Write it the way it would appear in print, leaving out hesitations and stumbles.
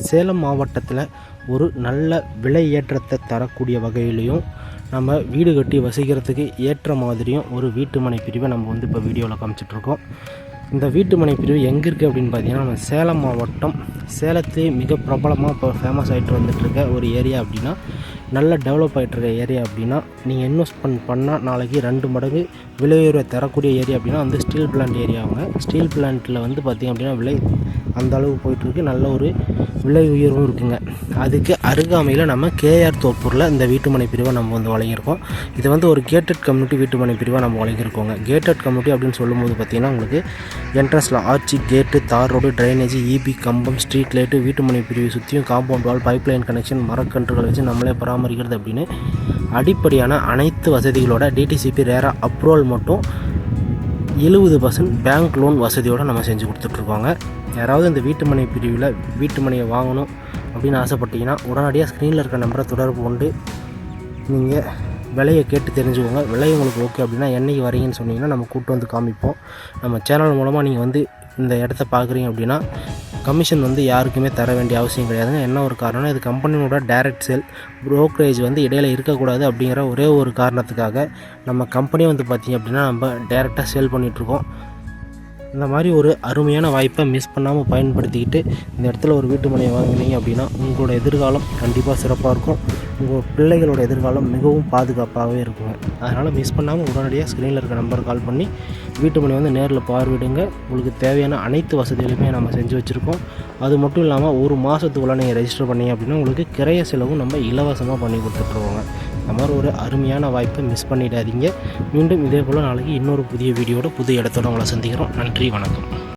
சேலம் மாவட்டத்தில் ஒரு நல்ல விலை ஏற்றத்தை தரக்கூடிய வகையிலையும் நம்ம வீடு கட்டி வசிக்கிறதுக்கு ஏற்ற மாதிரியும் ஒரு வீட்டுமனை பிரிவை நம்ம இப்போ வீடியோவில் காமிச்சிட்ருக்கோம். இந்த வீட்டுமனை பிரிவு எங்கே இருக்குது அப்படின்னு பார்த்தீங்கன்னா, நம்ம சேலம் மாவட்டம் சேலத்திலே மிக பிரபலமாக இப்போ ஃபேமஸ் ஆகிட்டு வந்துட்டுருக்க ஒரு ஏரியா அப்படின்னா, நல்ல டெவலப் ஆகிட்டுருக்க ஏரியா அப்படின்னா, நீங்கள் இன்வெஸ்ட்மெண்ட் பண்ணால் நாளைக்கு 2 மடங்கு விலை உயர்வை தரக்கூடிய ஏரியா அப்படின்னா ஸ்டீல் பிளான்ட் ஏரியாவுங்க. ஸ்டீல் பிளான்ட்டில் பார்த்திங்க அப்படின்னா விலை அந்த அளவுக்கு போயிட்டுருக்கு, நல்ல ஒரு விலை உயர்வும் இருக்குங்க. அதுக்கு அருகாமையில் நம்ம கேஆர் தோப்பூரில் இந்த வீட்டுமனை பிரிவை நம்ம வழங்கியிருக்கோம். இது ஒரு கேட்டட் கம்யூனிட்டி வீட்டுமனை பிரிவாக நம்ம வழங்கியிருக்கோங்க. கேட்டட் கம்யூனிட்டி அப்படின்னு சொல்லும்போது பார்த்திங்கன்னா, உங்களுக்கு என்ட்ரன்ஸில் ஆர்ச்சி, கேட்டு, தார் ரோடு, ட்ரைனேஜ், இபி கம்பம், ஸ்ட்ரீட் லைட்டு, வீட்டுமனை பிரிவு சுற்றியும் காம்பவுண்ட் வால், பைப்லைன் கனெக்ஷன், மரக்கன்றுகள் வச்சு நம்மளே பராமரிக்கிறது அப்படின்னு அடிப்படையான அனைத்து வசதிகளோட டிடிசிபி ரேரா அப்ரூவல் மட்டும் 70% பேங்க் லோன் வசதியோடு நம்ம செஞ்சு கொடுத்துட்ருக்கோங்க. யாராவது இந்த வீட்டுமனை பிரிவில் வீட்டுமனையை வாங்கணும் அப்படின்னு ஆசைப்பட்டீங்கன்னா உடனடியாக ஸ்க்ரீனில் இருக்க நம்பரை தொடர்பு கொண்டு நீங்கள் விலையை கேட்டு தெரிஞ்சுக்கோங்க. விலை உங்களுக்கு ஓகே அப்படின்னா என்றைக்கு வரீங்கன்னு சொன்னீங்கன்னா நம்ம கூப்பிட்டு வந்து காமிப்போம். நம்ம சேனல் மூலமாக நீங்கள் இந்த இடத்த பார்க்குறீங்க அப்படின்னா கமிஷன் யாருக்குமே தர வேண்டிய அவசியம் கிடையாதுங்க. என்ன ஒரு காரணம், இது கம்பெனியோட டைரக்ட் சேல், ப்ரோக்கரேஜ் இடையில இருக்கக்கூடாது அப்படிங்கிற ஒரே ஒரு காரணத்துக்காக நம்ம கம்பெனி பார்த்திங்க அப்படின்னா நம்ம டைரெக்டாக சேல் பண்ணிகிட்ருக்கோம். இந்த மாதிரி ஒரு அருமையான வாய்ப்பை மிஸ் பண்ணாமல் பயன்படுத்திக்கிட்டு இந்த இடத்துல ஒரு வீட்டுமனையை வாங்கினீங்க அப்படின்னா உங்களோட எதிர்காலம் கண்டிப்பாக சிறப்பாக இருக்கும். உங்கள் பிள்ளைகளோட எதிர்காலம் மிகவும் பாதுகாப்பாகவே இருக்குங்க. அதனால் மிஸ் பண்ணாமல் உடனடியாக ஸ்க்ரீனில் இருக்க நம்பர் கால் பண்ணி வீட்டுமனை நேரில் பார்வையிடுங்க. உங்களுக்கு தேவையான அனைத்து வசதிகளுமே நம்ம செஞ்சு வச்சுருக்கோம். அது மட்டும் இல்லாமல் ஒரு மாதத்துக்குள்ளே நீங்கள் ரெஜிஸ்டர் பண்ணீங்க அப்படின்னா உங்களுக்கு கிரைய செலவும் நம்ம இலவசமாக பண்ணி கொடுத்துட்ருவோங்க. இந்த மாதிரி ஒரு அருமையான வாய்ப்பை மிஸ் பண்ணிடாதீங்க. மீண்டும் இதே போல் நாளைக்கு இன்னொரு புதிய வீடியோட புது இடத்தோடு உங்களை சந்திக்கிறோம். நன்றி, வணக்கம்.